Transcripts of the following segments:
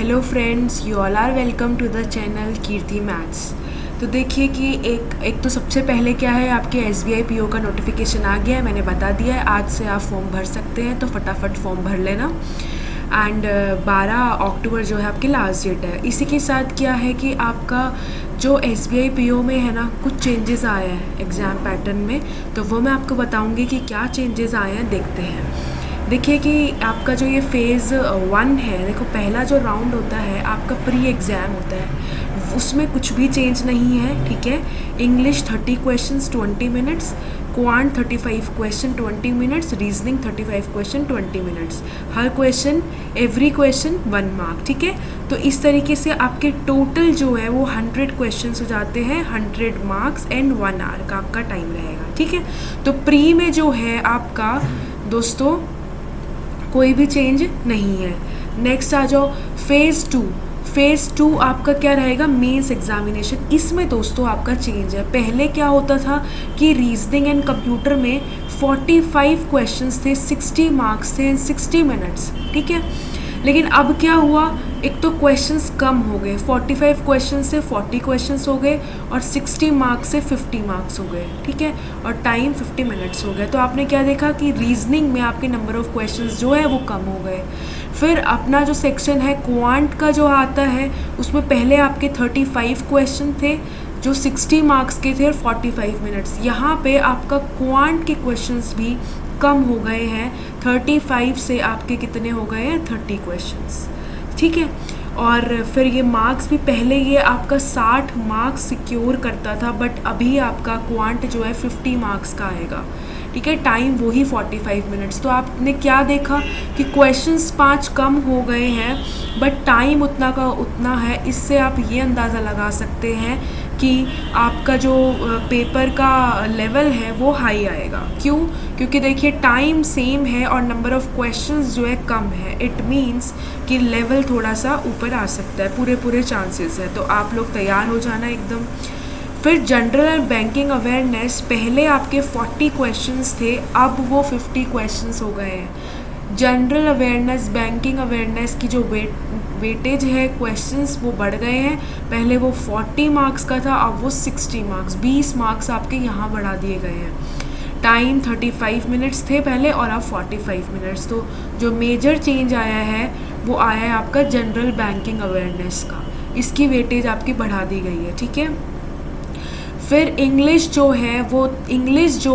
Hello friends, you all are welcome to the channel Kirti maths. तो देखिए कि एक तो सबसे पहले क्या है, आपके SBI PO का नोटिफिकेशन आ गया है। मैंने बता दिया है, आज से आप फॉर्म भर सकते हैं, तो फटाफट फॉर्म भर लेना। एंड 12 अक्टूबर जो है आपकी लास्ट डेट है। इसी के साथ क्या है कि आपका जो SBI PO में है ना, कुछ चेंजेस आए हैं एग्ज़ाम पैटर्न में, तो वो मैं आपको बताऊंगी कि क्या चेंजेस आए हैं। देखते हैं। देखिए कि आपका जो ये फ़ेज़ 1 है, देखो पहला जो राउंड होता है आपका प्री एग्ज़ाम होता है, उसमें कुछ भी चेंज नहीं है। ठीक है, English 30 questions 20 minutes, quant 35 question 20 minutes, reasoning 35 question 20 minutes, हर क्वेश्चन एवरी क्वेश्चन 1 मार्क। ठीक है, तो इस तरीके से आपके टोटल जो है वो 100 क्वेश्चंस हो जाते हैं, 100 मार्क्स एंड 1 आवर का आपका टाइम रहेगा। ठीक है, तो प्री में जो है आपका दोस्तों कोई भी चेंज नहीं है। नेक्स्ट आ जाओ फेज़ टू आपका क्या रहेगा, मेंस एग्जामिनेशन। इसमें दोस्तों आपका चेंज है। पहले क्या होता था कि रीजनिंग एंड कंप्यूटर में 45 क्वेश्चंस थे, 60 मार्क्स थे, 60 मिनट्स। ठीक है, लेकिन अब क्या हुआ, एक तो क्वेश्चंस कम हो गए, 45 क्वेश्चन से 40 क्वेश्चंस हो गए, और 60 मार्क्स से 50 मार्क्स हो गए। ठीक है, और टाइम 50 मिनट्स हो गए। तो आपने क्या देखा कि रीजनिंग में आपके नंबर ऑफ़ क्वेश्चंस जो है वो कम हो गए। फिर अपना जो सेक्शन है क्वांट का जो आता है, उसमें पहले आपके 35 क्वेश्चन थे जो 60 मार्क्स के थे और 45 मिनट्स। यहाँ पे आपका क्वांट के क्वेश्चंस भी कम हो गए हैं, 35 से आपके कितने हो गए हैं, 30 क्वेश्चंस। ठीक है, और फिर ये मार्क्स भी पहले ये आपका 60 मार्क्स सिक्योर करता था, बट अभी आपका क्वांट जो है 50 मार्क्स का आएगा। ठीक है, टाइम वही 45 मिनट्स। तो आपने क्या देखा कि क्वेश्चंस 5 कम हो गए हैं, बट टाइम उतना का उतना है। इससे आप ये अंदाज़ा लगा सकते हैं कि आपका जो पेपर का लेवल है वो हाई आएगा। क्यों? क्योंकि देखिए टाइम सेम है और नंबर ऑफ़ क्वेश्चंस जो है कम है। इट मीन्स कि लेवल थोड़ा सा ऊपर आ सकता है, पूरे चांसेस है। तो आप लोग तैयार हो जाना एकदम। फिर जनरल एंड बैंकिंग अवेयरनेस, पहले आपके 40 क्वेश्चंस थे, अब वो 50 क्वेश्चंस हो गए हैं। जनरल अवेयरनेस, बैंकिंग अवेयरनेस की जो वेटेज है क्वेश्चंस वो बढ़ गए हैं। पहले वो 40 मार्क्स का था, अब वो 60 मार्क्स, 20 मार्क्स आपके यहाँ बढ़ा दिए गए हैं। टाइम 35 मिनट्स थे पहले और अब 45 मिनट्स। तो जो मेजर चेंज आया है वो आया है आपका जनरल बैंकिंग अवेयरनेस का, इसकी वेटेज आपकी बढ़ा दी गई है। ठीक है, फिर इंग्लिश जो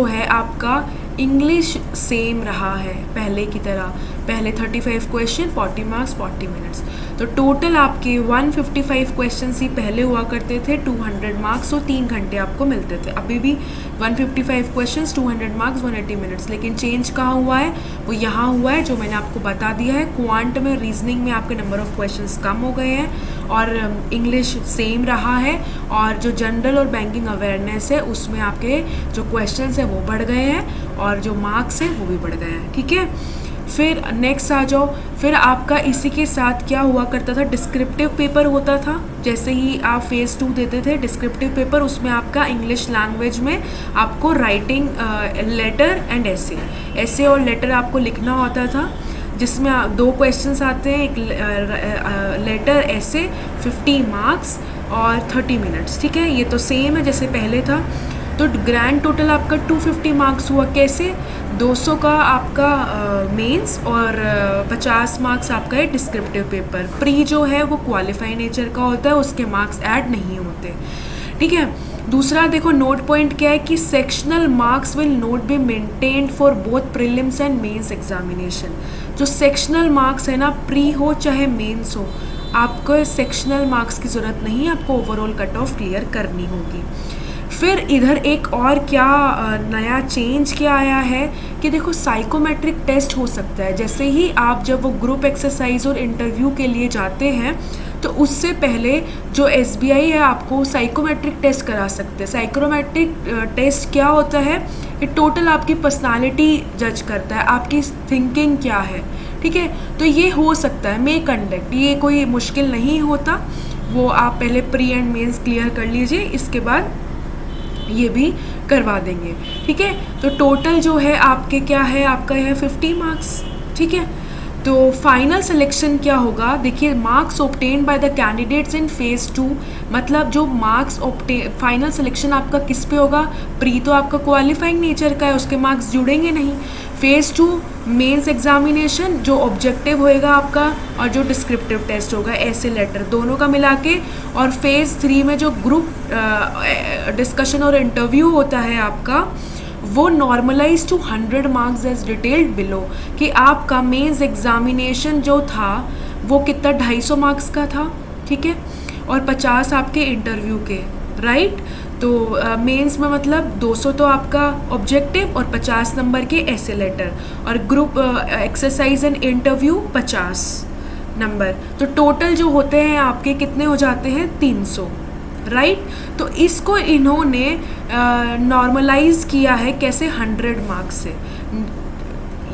है आपका इंग्लिश सेम रहा है पहले की तरह। पहले 35 क्वेश्चन 40 मार्क्स 40 मिनट्स। तो टोटल आपके 155 क्वेश्चन ही पहले हुआ करते थे, 200 मार्क्स, और 3 घंटे आपको मिलते थे। अभी भी 155 क्वेश्चन 200 मार्क्स 180 मिनट्स। लेकिन चेंज कहाँ हुआ है, वो यहाँ हुआ है जो मैंने आपको बता दिया है। क्वांट में, रीजनिंग में आपके नंबर ऑफ़ क्वेश्चंस कम हो गए हैं और इंग्लिश सेम रहा है, और जो जनरल और बैंकिंग अवेयरनेस है उसमें आपके जो क्वेश्चंस हैं वो बढ़ गए हैं और जो मार्क्स हैं वो भी बढ़ गए हैं। ठीक है, फिर नेक्स्ट आ जाओ। फिर आपका इसी के साथ क्या हुआ करता था, डिस्क्रिप्टिव पेपर होता था। जैसे ही आप फेज़ 2 देते थे डिस्क्रिप्टिव पेपर, उसमें आपका इंग्लिश लैंग्वेज में आपको राइटिंग लेटर एंड ऐसे और लेटर आपको लिखना होता था, जिसमें 2 क्वेश्चंस आते हैं, एक लेटर ऐसे, 50 मार्क्स और 30 मिनट्स। ठीक है, ये तो सेम है जैसे पहले था। तो ग्रैंड टोटल आपका 250 मार्क्स हुआ। कैसे? 200 का आपका मेंस और 50 मार्क्स आपका है डिस्क्रिप्टिव पेपर। प्री जो है वो क्वालिफाई नेचर का होता है, उसके मार्क्स ऐड नहीं होते। ठीक है, दूसरा देखो नोट पॉइंट क्या है कि sectional marks will not be maintained for both prelims and mains examination. जो सेक्शनल मार्क्स है ना, प्री हो चाहे मेंस हो, आपको सेक्शनल मार्क्स की ज़रूरत नहीं है, आपको ओवरऑल कट ऑफ क्लियर करनी होगी। फिर इधर एक और क्या नया चेंज क्या आया है कि देखो साइकोमेट्रिक टेस्ट हो सकता है। जैसे ही आप जब वो ग्रुप एक्सरसाइज और इंटरव्यू के लिए जाते हैं, तो उससे पहले जो SBI है आपको साइकोमेट्रिक टेस्ट करा सकते हैं। साइकोमेट्रिक टेस्ट क्या होता है, ये टोटल आपकी पर्सनालिटी जज करता है, आपकी थिंकिंग क्या है। ठीक है, तो ये हो सकता है, मे कंडक्ट, ये कोई मुश्किल नहीं होता। वो आप पहले प्री एंड मेंस क्लियर कर लीजिए, इसके बाद ये भी करवा देंगे। ठीक है, तो टोटल जो है आपके क्या है, आपका है 50 मार्क्स। ठीक है, तो फाइनल सिलेक्शन क्या होगा, देखिए marks obtain by the candidates in phase 2, मतलब जो मार्क्स ऑब्टेन, फाइनल सिलेक्शन आपका किस पे होगा, प्री तो आपका क्वालिफाइंग नेचर का है, उसके मार्क्स जुड़ेंगे नहीं। फेज़ 2 मेंस एग्जामिनेशन जो ऑब्जेक्टिव होएगा आपका और जो डिस्क्रिप्टिव टेस्ट होगा ऐसे लेटर दोनों का मिला के, और फेज़ 3 में जो ग्रुप डिस्कशन और इंटरव्यू होता है आपका, वो normalise to 100 marks as detailed below, कि आपका मेंस एग्जामिनेशन जो था वो कितना 250 मार्क्स का था, ठीक है, और 50 आपके इंटरव्यू के, राइट। तो मेंस में मतलब 200 तो आपका ऑब्जेक्टिव और 50 नंबर के ऐसे लेटर, और group exercise and interview 50 number, तो टोटल जो होते हैं आपके कितने हो जाते हैं 300, राइट। तो इसको इन्होंने नॉर्मलाइज किया है कैसे, 100 मार्क्स से,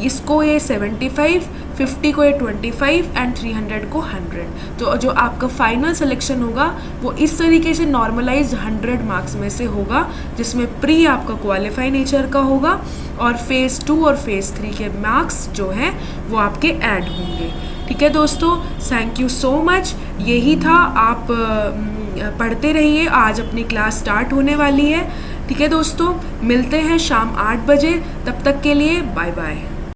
इसको ये 75, 50 को ये 25 एंड 300 को 100। तो जो आपका फाइनल सिलेक्शन होगा वो इस तरीके से नॉर्मलाइज 100 मार्क्स में से होगा, जिसमें प्री आपका क्वालिफाई नेचर का होगा और फेज़ 2 और फेज़ 3 के मार्क्स जो हैं वो आपके ऐड होंगे। ठीक है दोस्तों, थैंक यू सो मच। यही था, आप पढ़ते रहिए, आज अपनी क्लास स्टार्ट होने वाली है। ठीक है दोस्तों, मिलते हैं शाम 8 बजे, तब तक के लिए बाय बाय।